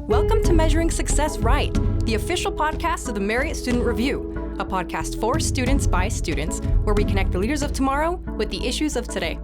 Welcome to Measuring Success Right, the official podcast of the Marriott Student Review, a podcast for students by students, where we connect the leaders of tomorrow with the issues of today.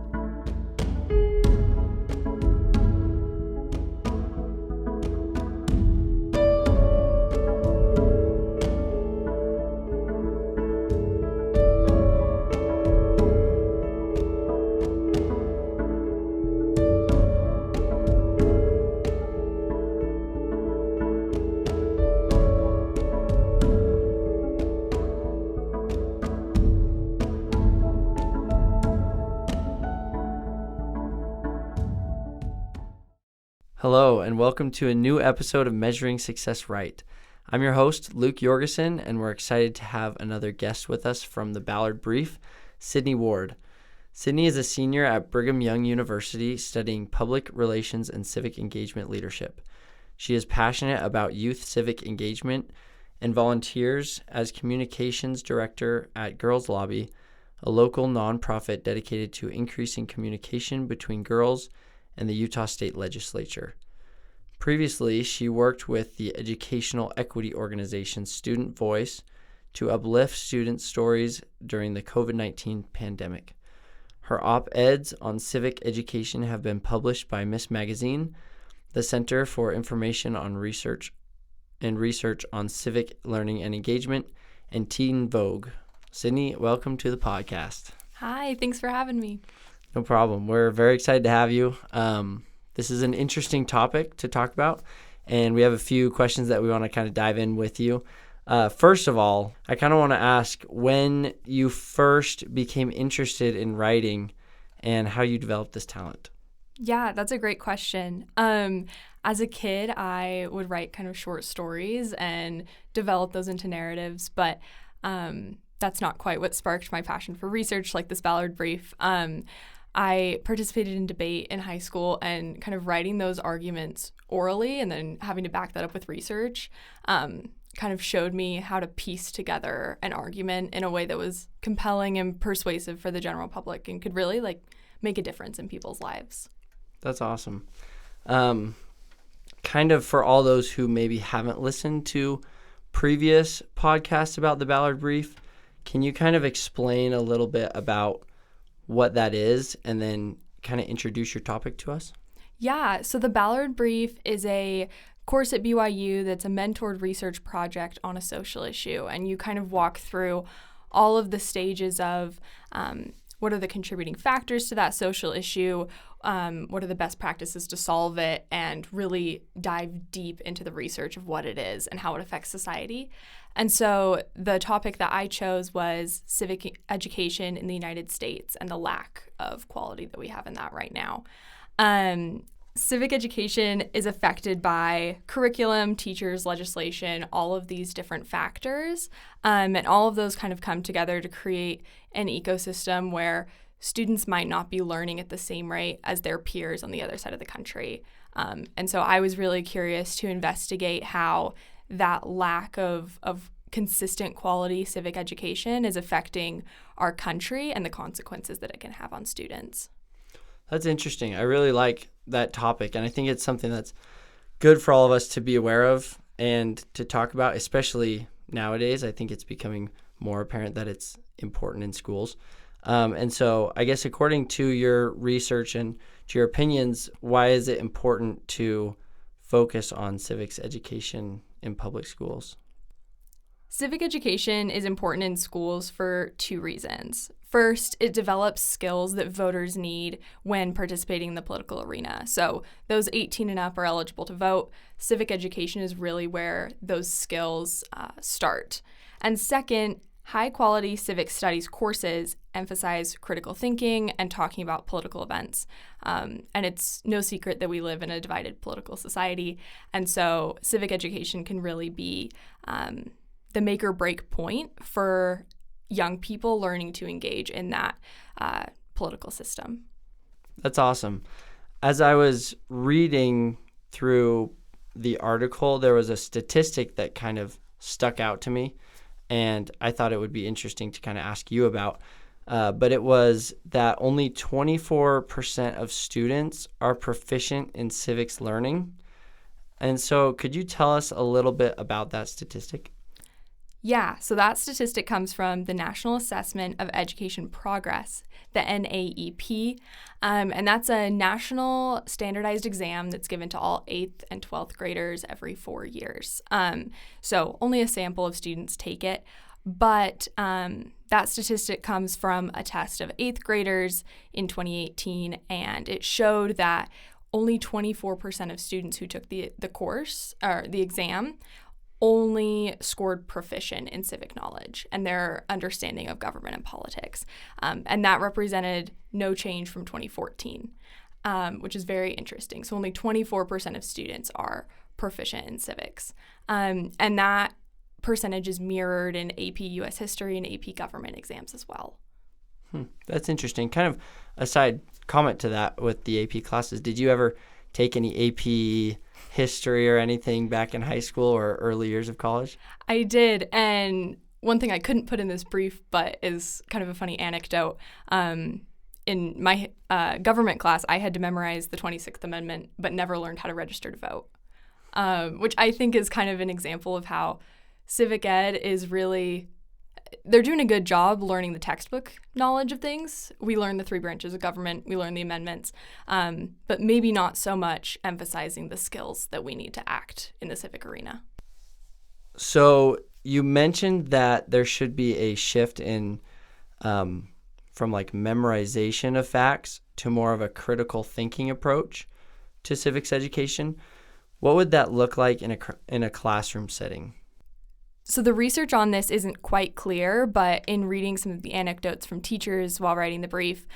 Hello, and welcome to a new episode of Measuring Success Right. I'm your host, Luke Jorgensen, and we're excited to have another guest with us from the Ballard Brief, Sydney Ward. Sydney is a senior at Brigham Young University studying public relations and civic engagement leadership. She is passionate about youth civic engagement and volunteers as communications director at Girls Lobby, a local nonprofit dedicated to increasing communication between girls and the Utah State Legislature. Previously, she worked with the educational equity organization Student Voice to uplift student stories during the COVID-19 pandemic. Her op-eds on civic education have been published by Miss Magazine, the Center for Information on Research on Civic Learning and Engagement, and Teen Vogue. Sydney, welcome to the podcast. Hi, thanks for having me. No problem. We're very excited to have you. This is an interesting topic to talk about, and we have a few questions that we want to kind of dive in with you. First of all, I kind of want to ask when you first became interested in writing and how you developed this talent. Yeah, that's a great question. As a kid, I would write kind of short stories and develop those into narratives, but that's not quite what sparked my passion for research, like this Ballard Brief. I participated in debate in high school, and kind of writing those arguments orally and then having to back that up with research kind of showed me how to piece together an argument in a way that was compelling and persuasive for the general public and could really make a difference in people's lives. That's awesome. Kind of for all those who maybe haven't listened to previous podcasts about the Ballard Brief, can you kind of explain a little bit about what that is and then kind of introduce your topic to us? Yeah, so the Ballard Brief is a course at BYU that's a mentored research project on a social issue, and you kind of walk through all of the stages of what are the contributing factors to that social issue, what are the best practices to solve it, and really dive deep into the research of what it is and how it affects society. And so the topic that I chose was civic education in the United States and the lack of quality that we have in that right now. Civic education is affected by curriculum, teachers, legislation, all of these different factors. And all of those kind of come together to create an ecosystem where students might not be learning at the same rate as their peers on the other side of the country. And so I was really curious to investigate how that lack of consistent quality civic education is affecting our country and the consequences that it can have on students. That's interesting. I really like that topic, and I think it's something that's good for all of us to be aware of and to talk about, especially nowadays. I think it's becoming more apparent that it's important in schools. And so I guess according to your research and to your opinions, why is it important to focus on civics education in public schools? Civic education is important in schools for two reasons. First, it develops skills that voters need when participating in the political arena. So those 18 and up are eligible to vote. Civic education is really where those skills start. And second, high-quality civic studies courses emphasize critical thinking and talking about political events. And it's no secret that we live in a divided political society. And so civic education can really be the make or break point for young people learning to engage in that political system. That's awesome. As I was reading through the article, there was a statistic that kind of stuck out to me, and I thought it would be interesting to kind of ask you about. But it was that only 24% of students are proficient in civics learning, And so could you tell us a little bit about that statistic? Yeah, so that statistic comes from the National Assessment of Education Progress, the NAEP, and that's a national standardized exam that's given to all 8th and 12th graders every 4 years. So only a sample of students take it, but that statistic comes from a test of 8th graders in 2018, and it showed that only 24% of students who took the course or the exam only scored proficient in civic knowledge and their understanding of government and politics. And that represented no change from 2014, which is very interesting. So only 24% of students are proficient in civics. And that percentage is mirrored in AP US History and AP Government exams as well. That's interesting. Kind of a side comment to that with the AP classes. Did you ever take any AP history or anything back in high school or early years of college? I did, and one thing I couldn't put in this brief, but is kind of a funny anecdote. In my government class, I had to memorize the 26th Amendment, but never learned how to register to vote, which I think is kind of an example of how civic ed is really, they're doing a good job learning the textbook knowledge of things. We learn the 3 branches of government, we learn the amendments, but maybe not so much emphasizing the skills that we need to act in the civic arena. So you mentioned that there should be a shift in from like memorization of facts to more of a critical thinking approach to civics education. What would that look like in a classroom setting? So the research on this isn't quite clear, but in reading some of the anecdotes from teachers while writing the brief,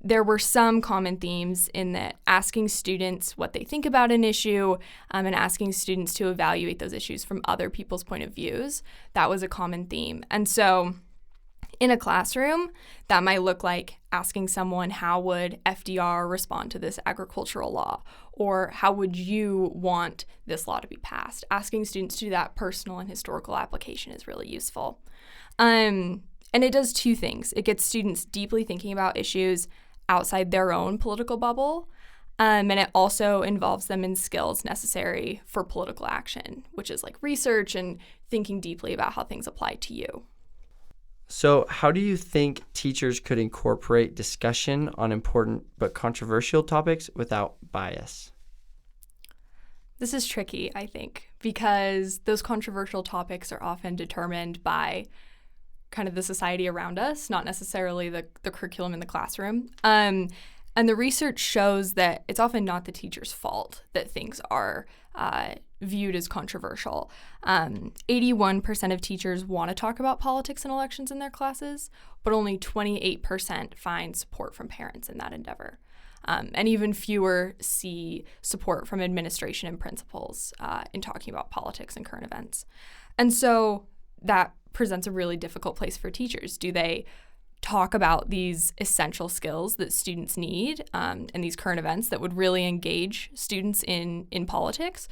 there were some common themes in that asking students what they think about an issue and asking students to evaluate those issues from other people's point of views. That was a common theme. And so in a classroom, that might look like asking someone, how would FDR respond to this agricultural law? Or how would you want this law to be passed? Asking students to do that personal and historical application is really useful. And it does 2 things. It gets students deeply thinking about issues outside their own political bubble, and it also involves them in skills necessary for political action, which is like research and thinking deeply about how things apply to you. So how do you think teachers could incorporate discussion on important but controversial topics without bias? This is tricky, I think, because those controversial topics are often determined by kind of the society around us, not necessarily the curriculum in the classroom. And the research shows that it's often not the teacher's fault that things are viewed as controversial. 81% of teachers want to talk about politics and elections in their classes, but only 28% find support from parents in that endeavor. And even fewer see support from administration and principals in talking about politics and current events. And so that presents a really difficult place for teachers. Do they talk about these essential skills that students need and these current events that would really engage students in politics?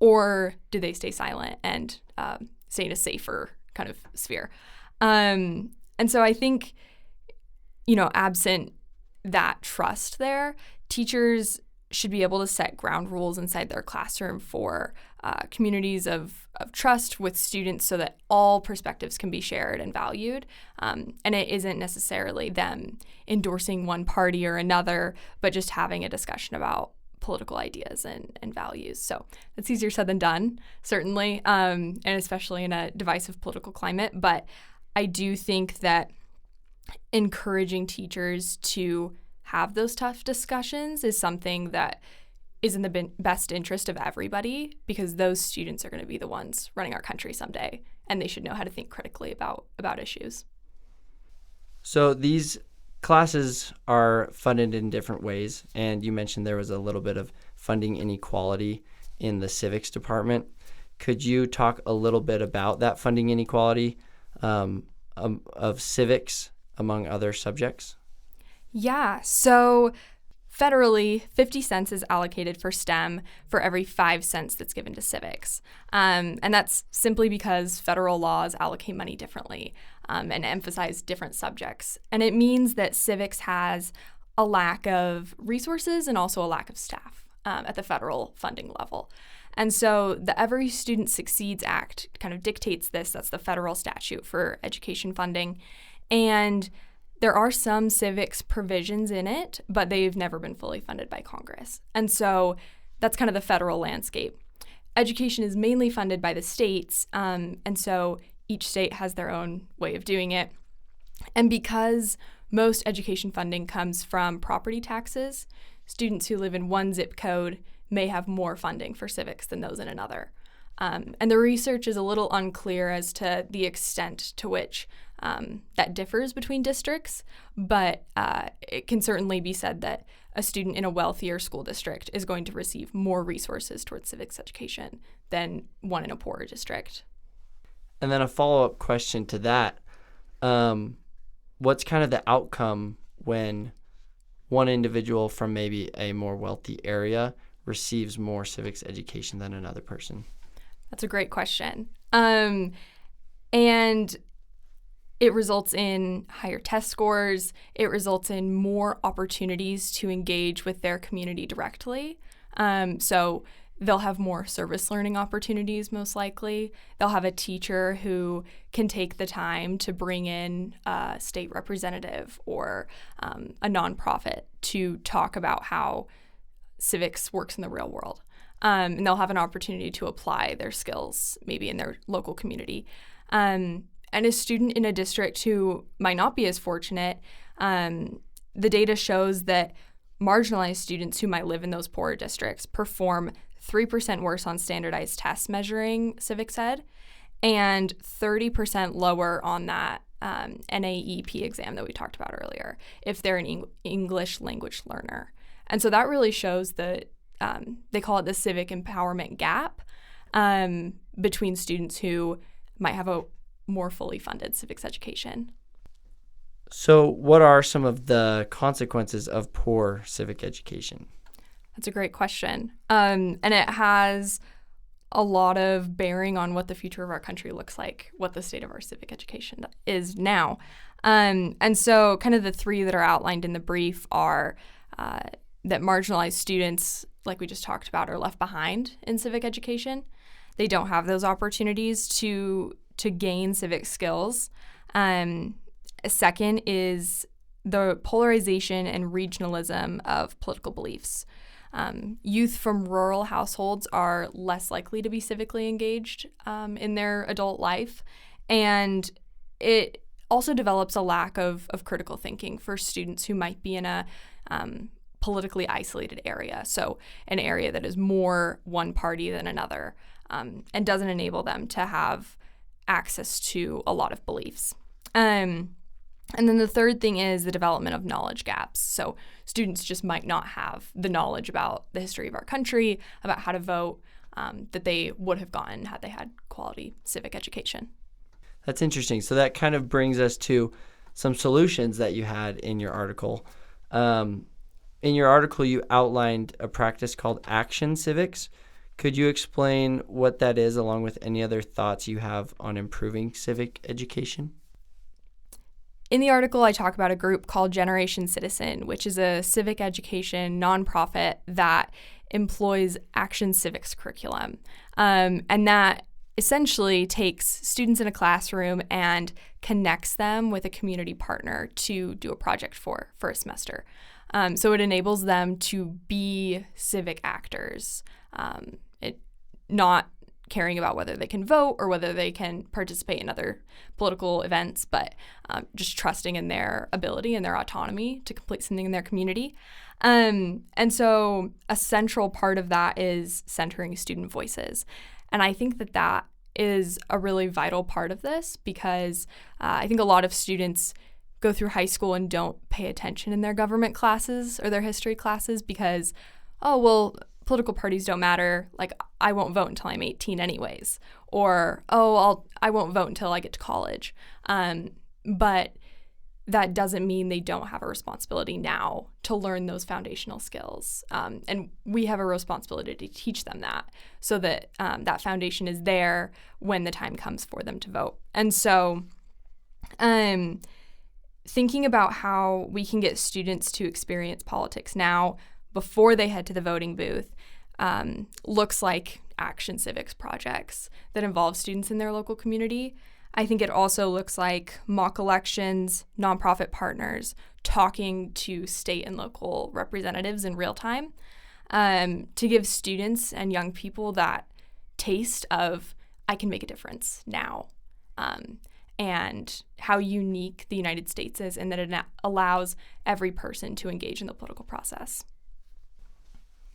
Or do they stay silent and stay in a safer kind of sphere? And so I think, absent that trust there, teachers should be able to set ground rules inside their classroom for communities of trust with students so that all perspectives can be shared and valued. And it isn't necessarily them endorsing one party or another, but just having a discussion about political ideas and values. So it's easier said than done, certainly, and especially in a divisive political climate. But I do think that encouraging teachers to have those tough discussions is something that is in the best interest of everybody, because those students are going to be the ones running our country someday, and they should know how to think critically about issues. So these classes are funded in different ways, and you mentioned there was a little bit of funding inequality in the civics department. Could you talk a little bit about that funding inequality of civics among other subjects? Yeah, so federally, 50 cents is allocated for STEM for every 5 cents that's given to civics. And that's simply because federal laws allocate money differently and emphasize different subjects. And it means that civics has a lack of resources and also a lack of staff. at the federal funding level. And so the Every Student Succeeds Act kind of dictates this. That's the federal statute for education funding. And there are some civics provisions in it, but they've never been fully funded by Congress. And so that's kind of the federal landscape. Education is mainly funded by the states, and so each state has their own way of doing it. And because most education funding comes from property taxes, students who live in one zip code may have more funding for civics than those in another. And the research is a little unclear as to the extent to which that differs between districts, but it can certainly be said that a student in a wealthier school district is going to receive more resources towards civics education than one in a poorer district. And then a follow-up question to that, what's kind of the outcome when one individual from maybe a more wealthy area receives more civics education than another person? That's a great question. And it results in higher test scores. It results in more opportunities to engage with their community directly. So they'll have more service learning opportunities, most likely. They'll have a teacher who can take the time to bring in a state representative or a nonprofit to talk about how civics works in the real world. And they'll have an opportunity to apply their skills maybe in their local community. And a student in a district who might not be as fortunate, the data shows that marginalized students who might live in those poorer districts perform 3% worse on standardized tests measuring civics ed and 30% lower on that NAEP exam that we talked about earlier if they're an English language learner. And so that really shows that they call it the civic empowerment gap between students who might have a more fully funded civics education. So what are some of the consequences of poor civic education? That's a great question. And it has a lot of bearing on what the future of our country looks like, what the state of our civic education is now. And so kind of the three that are outlined in the brief are that marginalized students, like we just talked about, are left behind in civic education. They don't have those opportunities to gain civic skills. Second is the polarization and regionalism of political beliefs. Youth from rural households are less likely to be civically engaged in their adult life. And it also develops a lack of critical thinking for students who might be in a politically isolated area. So an area that is more one party than another and doesn't enable them to have access to a lot of beliefs. And then the third thing is the development of knowledge gaps. So students just might not have the knowledge about the history of our country, about how to vote, that they would have gotten had they had quality civic education. That's interesting. So that kind of brings us to some solutions that you had in your article. In your article, you outlined a practice called Action Civics. Could you explain what that is, along with any other thoughts you have on improving civic education? In the article, I talk about a group called Generation Citizen, which is a civic education nonprofit that employs Action Civics curriculum. And that essentially takes students in a classroom and connects them with a community partner to do a project for a semester. So it enables them to be civic actors, not caring about whether they can vote or whether they can participate in other political events, but just trusting in their ability and their autonomy to complete something in their community. And so a central part of that is centering student voices. And I think that is a really vital part of this because I think a lot of students go through high school and don't pay attention in their government classes or their history classes because, political parties don't matter. Like, I won't vote until I'm 18 anyways. Or, I won't vote until I get to college. But that doesn't mean they don't have a responsibility now to learn those foundational skills. And we have a responsibility to teach them that so that that foundation is there when the time comes for them to vote. And so thinking about how we can get students to experience politics now before they head to the voting booth looks like action civics projects that involve students in their local community. I think it also looks like mock elections, nonprofit partners talking to state and local representatives in real time to give students and young people that taste of, I can make a difference now, and how unique the United States is, and that it allows every person to engage in the political process.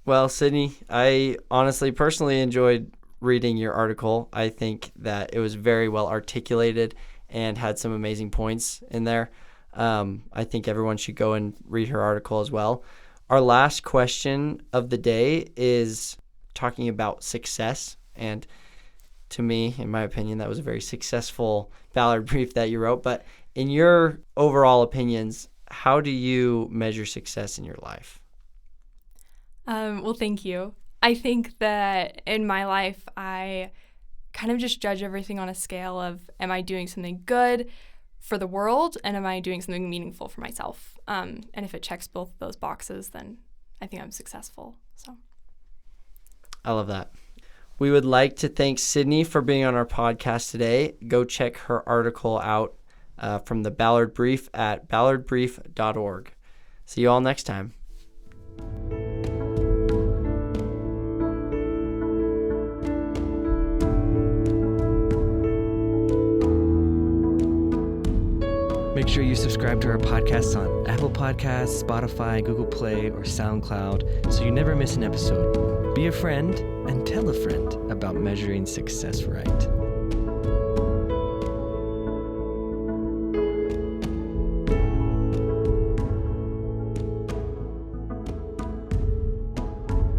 Well, Sydney, I honestly personally enjoyed reading your article. I think that it was very well articulated and had some amazing points in there. I think everyone should go and read her article as well. Our last question of the day is talking about success. And to me, in my opinion, that was a very successful Ballard Brief that you wrote. But in your overall opinions, how do you measure success in your life? Well, thank you. I think that in my life, I kind of just judge everything on a scale of, am I doing something good for the world, and am I doing something meaningful for myself? And if it checks both of those boxes, then I think I'm successful. So, I love that. We would like to thank Sydney for being on our podcast today. Go check her article out from the Ballard Brief at ballardbrief.org. See you all next time. Make sure you subscribe to our podcasts on Apple Podcasts, Spotify, Google Play, or SoundCloud so you never miss an episode. Be a friend and tell a friend about measuring success right.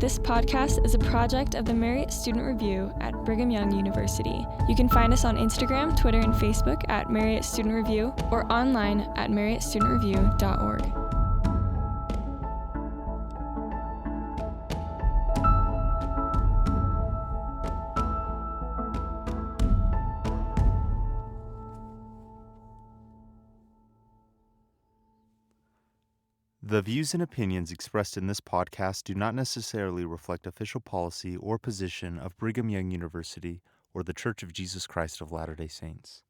This podcast is a project of the Marriott Student Review at Brigham Young University. You can find us on Instagram, Twitter, and Facebook at Marriott Student Review or online at marriottstudentreview.org. The views and opinions expressed in this podcast do not necessarily reflect official policy or position of Brigham Young University or the Church of Jesus Christ of Latter-day Saints.